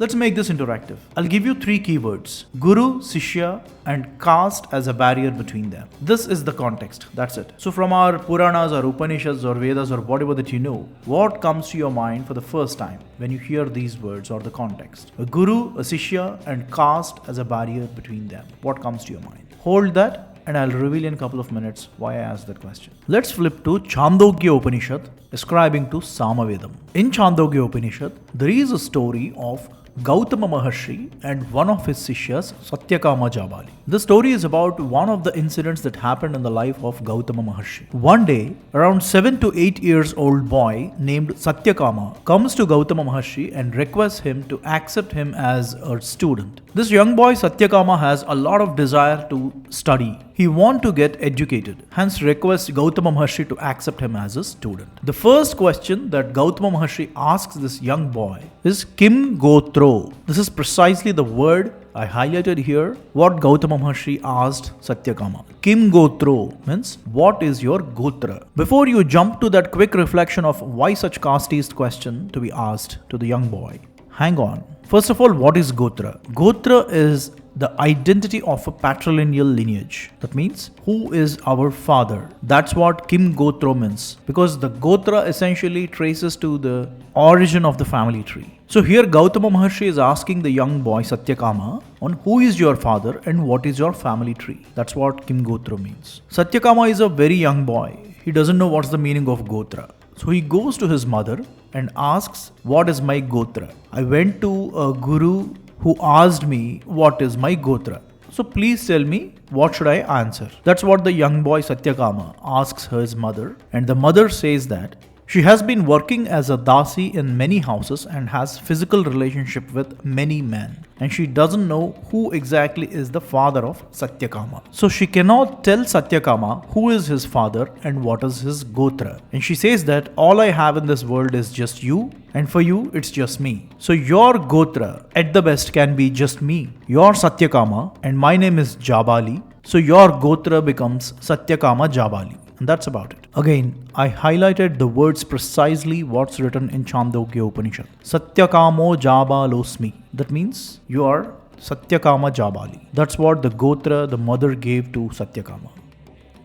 Let's make this interactive. I'll give you 3 keywords: Guru, Sishya, and caste as a barrier between them. This is the context. That's it. So from our Puranas or Upanishads or Vedas or whatever that you know, what comes to your mind for the first time when you hear these words or the context? A Guru, a Sishya, and caste as a barrier between them. What comes to your mind? Hold that, and I'll reveal in a couple of minutes why I asked that question. Let's flip to Chandogya Upanishad, ascribing to Samavedam. In Chandogya Upanishad, there is a story of Gautama Maharshi and one of his Sishyas, Satyakama Jabali. The story is about one of the incidents that happened in the life of Gautama Maharshi. One day, around 7 to 8 years old boy named Satyakama comes to Gautama Maharshi and requests him to accept him as a student. This young boy Satyakama has a lot of desire to study. He wants to get educated, hence requests Gautama Maharshi to accept him as a student. The first question that Gautama Maharshi asks this young boy is Kim Gotro. This is precisely the word I highlighted here, what Gautama Maharshi asked Satyakama. Kim Gotro means what is your Gotra? Before you jump to that quick reflection of why such casteist question to be asked to the young boy, hang on. First of all, what is Gotra? Gotra is the identity of a patrilineal lineage. That means, who is our father? That's what Kim Gotro means. Because the Gotra essentially traces to the origin of the family tree. So here Gautama Maharshi is asking the young boy Satyakama on who is your father and what is your family tree. That's what Kim Gotro means. Satyakama is a very young boy. He doesn't know what's the meaning of Gotra. So he goes to his mother and asks, what is my Gotra? I went to a guru who asked me what is my Gotra. So please tell me, what should I answer? That's what the young boy Satyakama asks his mother. And the mother says that she has been working as a dasi in many houses and has physical relationship with many men. And she doesn't know who exactly is the father of Satyakama. So she cannot tell Satyakama who is his father and what is his Gotra. And she says that all I have in this world is just you, and for you it's just me. So your Gotra at the best can be just me. You're Satyakama and my name is Jabali. So your Gotra becomes Satyakama Jabali. And that's about it. Again, I highlighted the words precisely what's written in Chandogya Upanishad. Satyakamo Jabalosmi. That means you are Satyakama Jabali. That's what the Gotra the mother gave to Satyakama.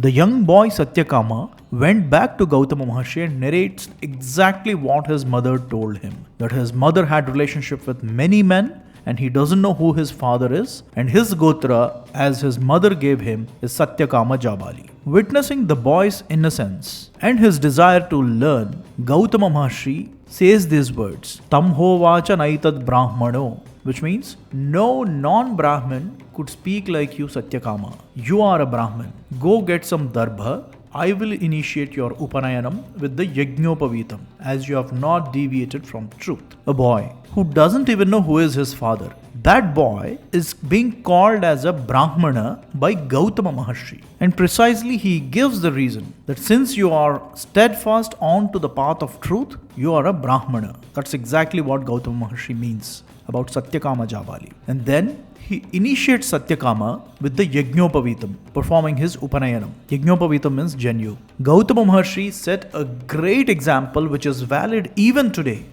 The young boy Satyakama went back to Gautama Maharshi and narrates exactly what his mother told him. That his mother had relationship with many men and he doesn't know who his father is, and his Gotra, as his mother gave him, is Satyakama Jabali. Witnessing the boy's innocence and his desire to learn, Gautama Maharshi says these words, Tamho vacha naitad brahmano, which means no non-Brahmin could speak like you, Satyakama. You are a Brahmin. Go get some darbha. I will initiate your Upanayanam with the Yajnopavitam, as you have not deviated from truth. A boy who doesn't even know who is his father. That boy is being called as a Brahmana by Gautama Maharshi. And precisely he gives the reason that since you are steadfast on to the path of truth, you are a Brahmana. That's exactly what Gautama Maharshi means about Satyakama Jabali. And then he initiates Satyakama with the Yajnopavitam, performing his Upanayanam. Yajnopavitam means Janyu. Gautama Maharshi set a great example which is valid even today.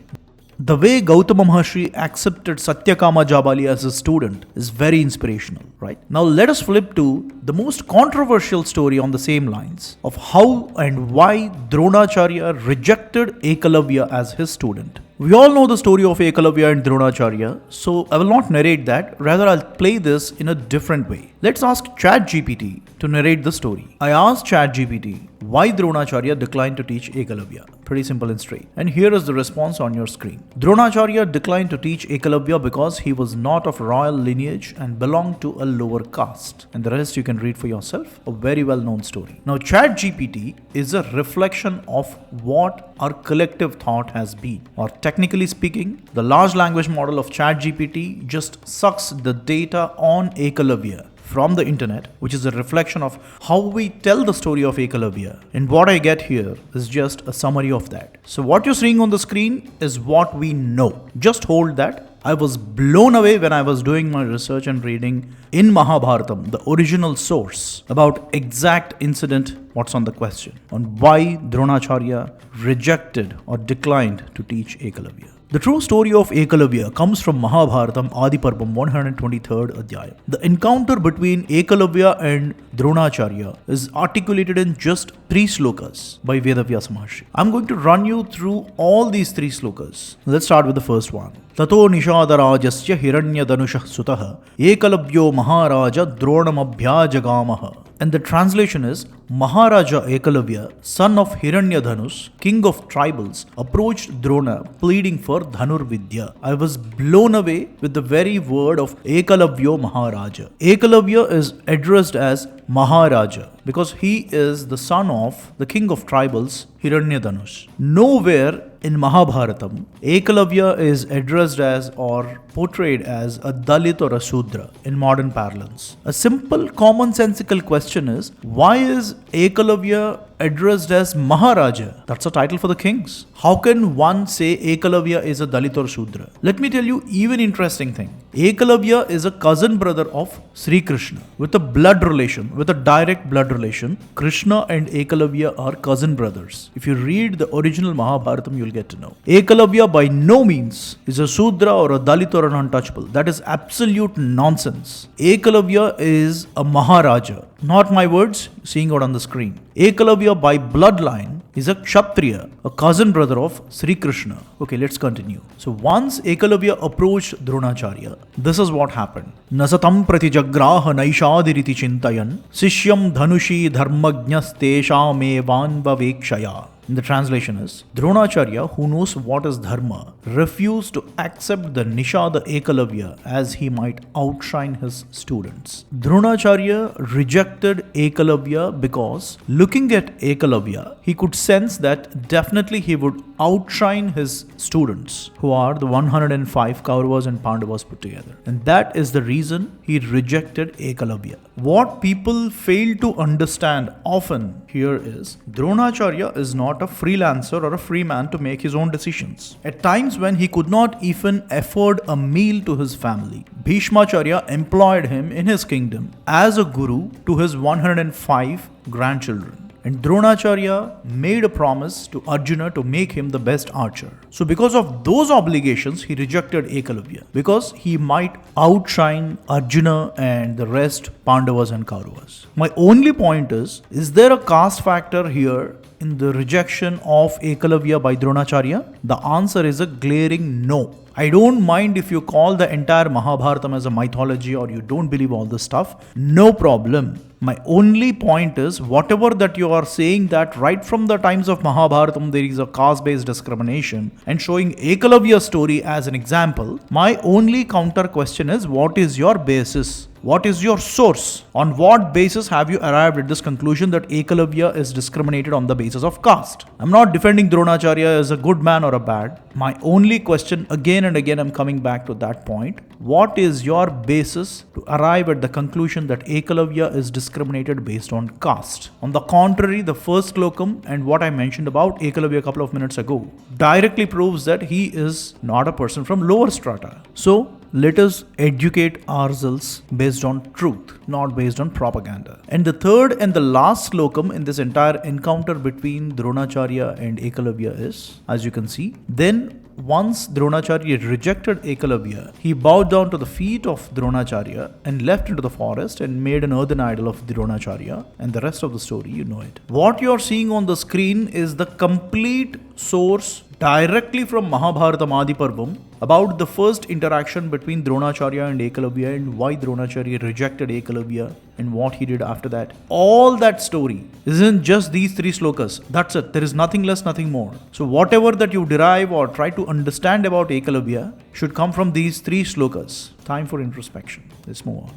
The way Gautama Maharshi accepted Satyakama Jabali as a student is very inspirational, right? Now let us flip to the most controversial story on the same lines of how and why Dronacharya rejected Ekalavya as his student. We all know the story of Ekalavya and Dronacharya, so I will not narrate that, rather I'll play this in a different way. Let's ask ChatGPT to narrate the story. I asked ChatGPT why Dronacharya declined to teach Ekalavya. Pretty simple and straight. And here is the response on your screen. Dronacharya declined to teach Ekalavya because he was not of royal lineage and belonged to a lower caste. And the rest you can read for yourself. A very well known story. Now ChatGPT is a reflection of what our collective thought has been. Or technically speaking, the large language model of ChatGPT just sucks the data on Ekalavya from the internet, which is a reflection of how we tell the story of Ekalavya. And what I get here is just a summary of that. So what you're seeing on the screen is what we know. Just hold that. I was blown away when I was doing my research and reading in Mahabharatam, the original source, about exact incident, what's on the question, on why Dronacharya rejected or declined to teach Ekalavya. The true story of Ekalavya comes from Mahabharatam Adiparvam 123rd Adhyayam. The encounter between Ekalavya and Dronacharya is articulated in just 3 slokas by Vedavyasa Maharshi. I'm going to run you through all these 3 slokas. Let's start with the first one. Tato Nishadarajasya Hiranyadanushah Sutaha Ekalavyo Maharaja Dronamabhyajagamaha. And the translation is, Maharaja Ekalavya, son of Hiranyadhanus, king of tribals, approached Drona pleading for Dhanur Vidya. I was blown away with the very word of Ekalavyo Maharaja. Ekalavya is addressed as Maharaja because he is the son of the king of tribals, Hiranyadhanus. Nowhere in Mahabharatam, Ekalavya is addressed as or portrayed as a Dalit or a Shudra in modern parlance. A simple commonsensical question is, why is Ekalavya addressed as Maharaja? That's a title for the kings. How can one say Ekalavya is a Dalit or Shudra? Let me tell you even interesting thing. Ekalavya is a cousin brother of Sri Krishna with a blood relation, with a direct blood relation. Krishna and Ekalavya are cousin brothers. If you read the original Mahabharatam, you'll get to know. Ekalavya by no means is a Shudra or a Dalit or an untouchable. That is absolute nonsense. Ekalavya is a Maharaja. Not my words, seeing out on the screen. Ekalavya by bloodline is a Kshatriya, a cousin brother of Sri Krishna. Okay, let's continue. So once Ekalavya approached Dronacharya, this is what happened. Nasatam pratijagraha naishadiriti chintayan sishyam dhanushi dharmajñas teshamevanvavekshaya. The translation is, Dronacharya, who knows what is dharma, refused to accept the Nishada Ekalavya as he might outshine his students. Dronacharya rejected Ekalavya because, looking at Ekalavya, he could sense that definitely he would outshine his students, who are the 105 Kauravas and Pandavas put together. And that is the reason he rejected Ekalavya. What people fail to understand often here is, Dronacharya is not a freelancer or a free man to make his own decisions. At times when he could not even afford a meal to his family, Bhishmacharya employed him in his kingdom as a guru to his 105 grandchildren. And Dronacharya made a promise to Arjuna to make him the best archer. So because of those obligations, he rejected Ekalavya because he might outshine Arjuna and the rest Pandavas and Kauravas. My only point is there a caste factor here in the rejection of Ekalavya by Dronacharya? The answer is a glaring no. I don't mind if you call the entire Mahabharatam as a mythology or you don't believe all this stuff. No problem. My only point is, whatever that you are saying that right from the times of Mahabharatam there is a caste-based discrimination and showing Ekalavya's story as an example, my only counter question is, what is your basis? What is your source? On what basis have you arrived at this conclusion that Ekalavya is discriminated on the basis of caste? I'm not defending Dronacharya as a good man or a bad. My only question, again and again I'm coming back to that point. What is your basis to arrive at the conclusion that Ekalavya is discriminated based on caste? On the contrary, the first slokam and what I mentioned about Ekalavya a couple of minutes ago directly proves that he is not a person from lower strata. So, let us educate ourselves based on truth, not based on propaganda. And the third and the last slokam in this entire encounter between Dronacharya and Ekalavya is, as you can see, then once Dronacharya rejected Ekalavya, he bowed down to the feet of Dronacharya and left into the forest and made an earthen idol of Dronacharya, and the rest of the story, you know it. What you are seeing on the screen is the complete source directly from Mahabharatam Adiparvam about the first interaction between Dronacharya and Ekalavya and why Dronacharya rejected Ekalavya and what he did after that. All that story isn't just these 3 slokas. That's it. There is nothing less, nothing more. So whatever that you derive or try to understand about Ekalavya should come from these 3 slokas. Time for introspection. Let's move on.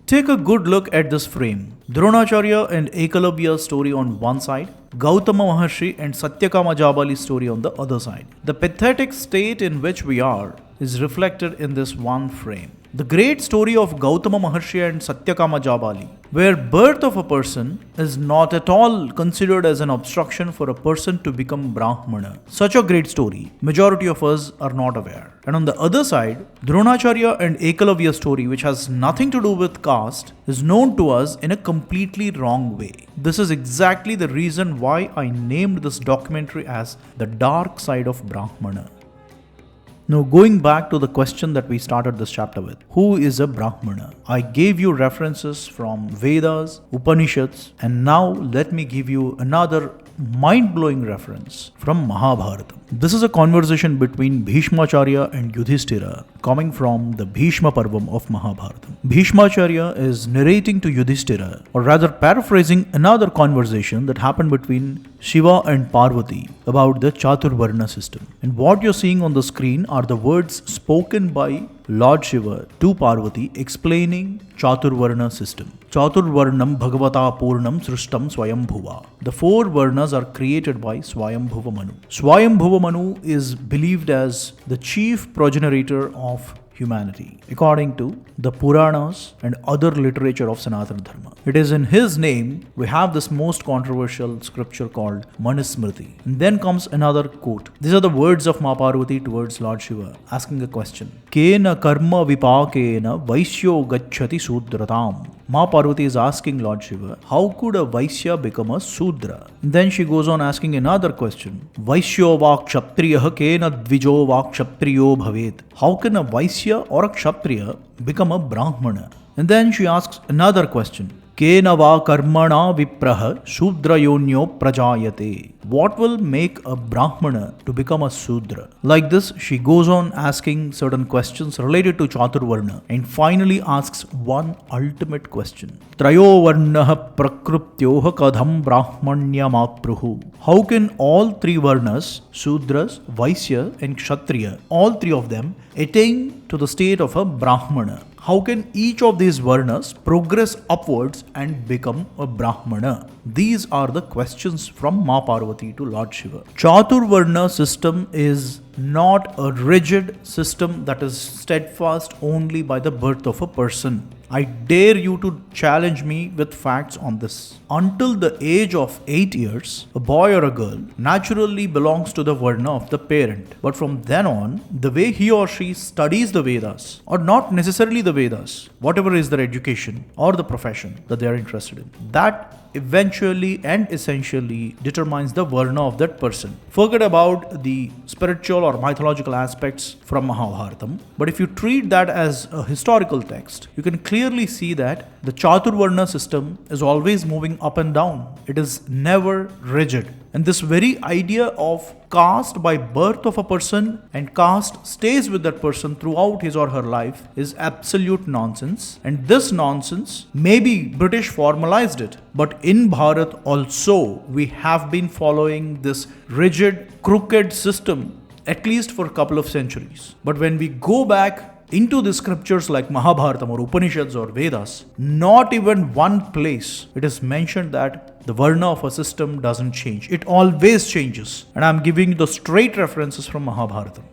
Take a good look at this frame. Dronacharya and Ekalavya's story on one side, Gautama Maharshi and Satyakama Jabali's story on the other side. The pathetic state in which we are is reflected in this one frame. The great story of Gautama Maharshi and Satyakama Jabali, where birth of a person is not at all considered as an obstruction for a person to become Brahmana. Such a great story, majority of us are not aware. And on the other side, Dronacharya and Ekalavya's story, which has nothing to do with caste, is known to us in a completely wrong way. This is exactly the reason why I named this documentary as The Dark Side of Brahmana. Now, going back to the question that we started this chapter with, who is a Brahmana? I gave you references from Vedas, Upanishads, and now let me give you another mind-blowing reference from Mahabharatam. This is a conversation between Bhishmacharya and Yudhishthira coming from the Bhishma Parvam of Mahabharatam. Bhishmacharya is narrating to Yudhishthira, or rather paraphrasing another conversation that happened between Shiva and Parvati about the Chaturvarna system. And what you're seeing on the screen are the words spoken by Lord Shiva to Parvati explaining Chaturvarna system. Chaturvarnam Bhagavata Purnam Srishtam Swayambhuva. The four Varnas are created by Swayambhuva Manu. Swayambhuva Manu is believed as the chief progenitor of humanity, according to the Puranas and other literature of Sanatana Dharma. It is in his name we have this most controversial scripture called Manusmriti. And then comes another quote. These are the words of Ma Parvati towards Lord Shiva, asking a question. Kena karma vipakena vaishyo gacchati sudratam. Ma Parvati is asking Lord Shiva, how could a Vaishya become a Sudra? And then she goes on asking another question. Vaishyo va kshatriya kena dvijo va kshatriyo bhavet. How can a Vaishya or a Kshatriya become a Brahmana? And then she asks another question. Kena va karmana vipraha Shudra yonyo prajayate. What will make a Brahmana to become a Sudra? Like this, she goes on asking certain questions related to Chaturvarna and finally asks one ultimate question. Trayo varnaha prakruptyoha kadham brahmanyamapruhu. How can all three Varnas, Sudras, Vaishya and Kshatriya, all three of them attain to the state of a Brahmana? How can each of these Varnas progress upwards and become a Brahmana? These are the questions from Ma Parvati to Lord Shiva. Chaturvarna system is not a rigid system that is steadfast only by the birth of a person. I dare you to challenge me with facts on this. Until the age of 8 years, a boy or a girl naturally belongs to the Varna of the parent. But from then on, the way he or she studies the Vedas, or not necessarily the Vedas, whatever is their education or the profession that they are interested in, that eventually and essentially determines the Varna of that person. Forget about the spiritual or mythological aspects from Mahabharatam, but if you treat that as a historical text, you can clearly see that the Chaturvarna system is always moving up and down. It is never rigid. And this very idea of caste by birth of a person and caste stays with that person throughout his or her life is absolute nonsense. And this nonsense, maybe British formalized it, but in Bharat also we have been following this rigid, crooked system at least for a couple of centuries. But when we go back into the scriptures like Mahabharatam or Upanishads or Vedas, not even one place it is mentioned that the Varna of a system doesn't change. It always changes. And I'm giving you the straight references from Mahabharatam.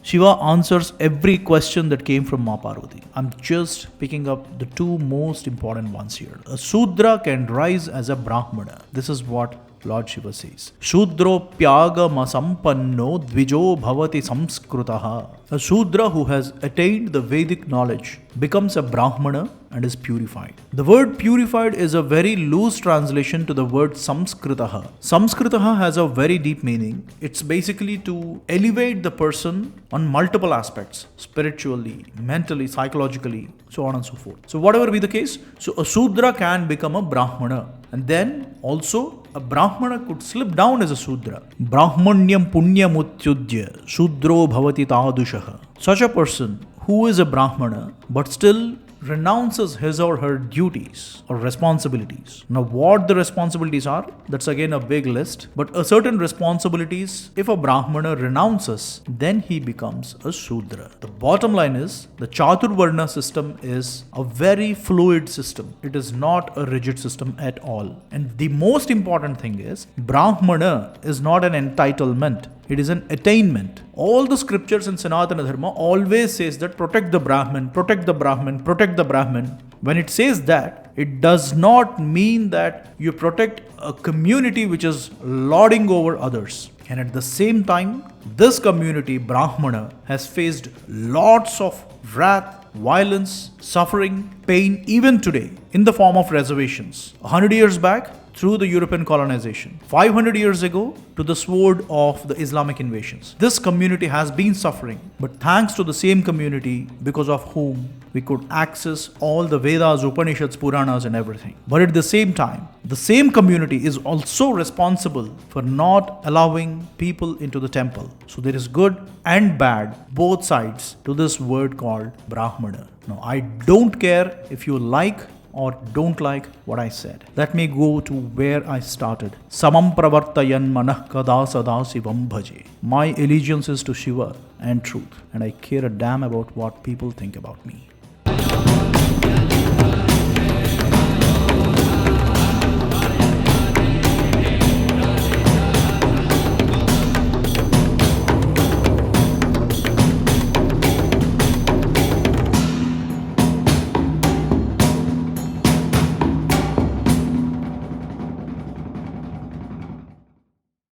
Shiva answers every question that came from Ma Parvati. I'm just picking up the two most important ones here. A Sudra can rise as a Brahmana. This is what Lord Shiva says. Shudro pyagama sampanno dvijo bhavati samskrutaha. A Shudra who has attained the Vedic knowledge becomes a Brahmana and is purified. The word purified is a very loose translation to the word samskritaha. Samskritaha has a very deep meaning. It's basically to elevate the person on multiple aspects, spiritually, mentally, psychologically, so on and so forth. So whatever be the case, so a Shudra can become a Brahmana. And then also a Brahmana could slip down as a Sudra. Brahmanyam punyam utyudya Shudro bhavati tadushaha. Such a person who is a Brahmana but still renounces his or her duties or responsibilities. Now what the responsibilities are, that's again a big list, but a certain responsibilities, if a Brahmana renounces, then he becomes a Shudra. The bottom line is, the Chaturvarna system is a very fluid system. It is not a rigid system at all. And the most important thing is, Brahmana is not an entitlement. It is an attainment. All the scriptures in Sanatana Dharma always says that protect the Brahman, protect the Brahman, protect the Brahman. When it says that, it does not mean that you protect a community which is lording over others. And at the same time, this community, Brahmana, has faced lots of wrath, violence, suffering, pain even today in the form of reservations. 100 years back, through the European colonization, 500 years ago to the sword of the Islamic invasions. This community has been suffering, but thanks to the same community because of whom we could access all the Vedas, Upanishads, Puranas and everything. But at the same time, the same community is also responsible for not allowing people into the temple. So there is good and bad, both sides to this word called Brahmana. Now I don't care if you like or don't like what I said. Let me go to where I started. Samam pravartayan manah kada sada sivam bhaje. My allegiance is to Shiva and truth, and I care a damn about what people think about me.